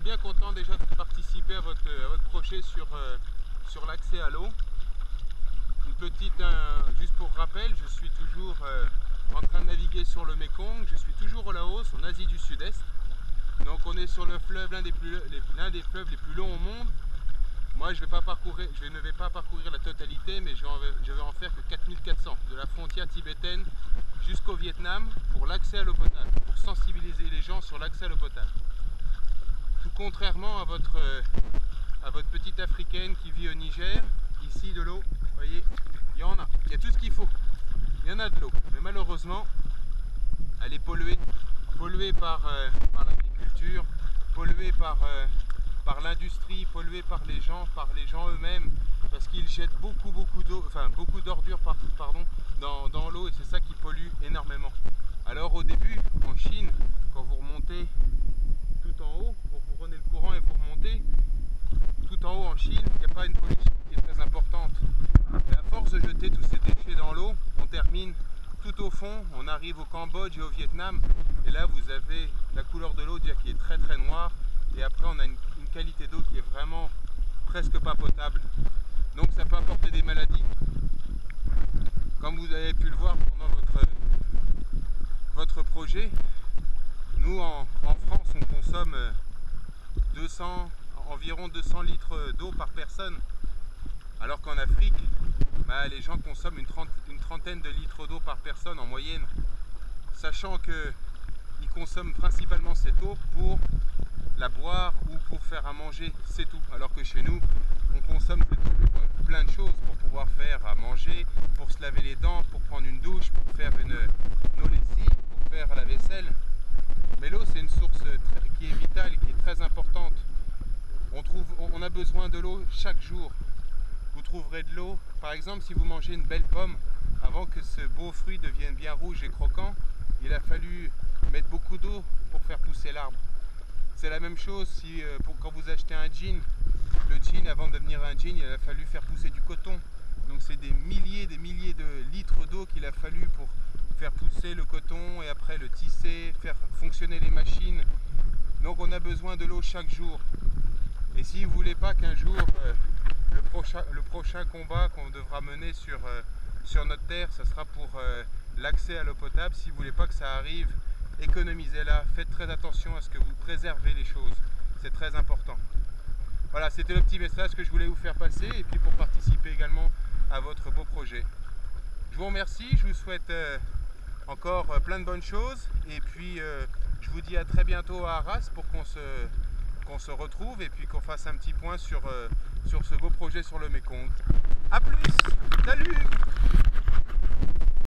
bien content déjà de participer à votre projet sur l'accès à l'eau. Une petite, juste pour rappel, je suis toujours en train de naviguer sur le Mékong, je suis toujours au Laos, en Asie du Sud-Est. Donc on est sur le fleuve, l'un des fleuves les plus longs au monde. Moi je ne vais pas parcourir la totalité, mais je vais en faire que 4400, de la frontière tibétaine jusqu'au Vietnam, pour l'accès à l'eau potable, pour sensibiliser les gens sur l'accès à l'eau potable. Tout contrairement à votre petite africaine qui vit au Niger, ici de l'eau, vous voyez, il y a tout ce qu'il faut, il y en a de l'eau, mais malheureusement elle est polluée par l'agriculture, polluée par l'industrie, polluée par les gens eux-mêmes, parce qu'ils jettent beaucoup d'ordures dans l'eau, et c'est ça qui pollue énormément. Alors au début, en Chine, quand vous remontez tout en haut, vous prenez le courant et vous remontez tout en haut en Chine, il n'y a pas une pollution qui est très importante. Et à force de jeter tous ces déchets dans l'eau, on termine tout au fond, on arrive au Cambodge et au Vietnam, et là vous avez la couleur de l'eau qui est très très noire, et après on a une qualité d'eau qui est vraiment presque pas potable. Donc ça peut apporter des maladies. Comme vous avez pu le voir pendant votre projet, nous en France on consomme environ 200 litres d'eau par personne, alors qu'en Afrique, les gens consomment une trentaine de litres d'eau par personne en moyenne, sachant qu'ils consomment principalement cette eau pour la boire ou pour faire à manger, c'est tout. Alors que chez nous, on consomme cette eau pour plein de choses, pour pouvoir faire à manger, pour se laver les dents, pour prendre une douche, pour faire nos lessives, pour faire la vaisselle. Mais l'eau, c'est une source qui est vitale et qui est très importante. On a besoin de l'eau chaque jour. Vous trouverez de l'eau, par exemple, si vous mangez une belle pomme, avant que ce beau fruit devienne bien rouge et croquant, il a fallu mettre beaucoup d'eau pour faire pousser l'arbre. C'est la même chose quand vous achetez un jean. Le jean, avant de devenir un jean, il a fallu faire pousser du coton. Donc c'est des milliers de litres d'eau qu'il a fallu pour faire pousser le coton et après le tisser, faire fonctionner les machines. Donc on a besoin de l'eau chaque jour. Et si vous ne voulez pas qu'un jour le prochain combat qu'on devra mener sur notre terre, ça sera pour l'accès à l'eau potable, si vous ne voulez pas que ça arrive, économisez-la, faites très attention à ce que vous préservez les choses, c'est très important. Voilà, c'était le petit message que je voulais vous faire passer, et puis pour participer également à votre beau projet. Je vous remercie, je vous souhaite encore plein de bonnes choses, et puis je vous dis à très bientôt à Arras pour qu'on se retrouve et puis qu'on fasse un petit point sur ce beau projet sur le Mékong. A plus, salut!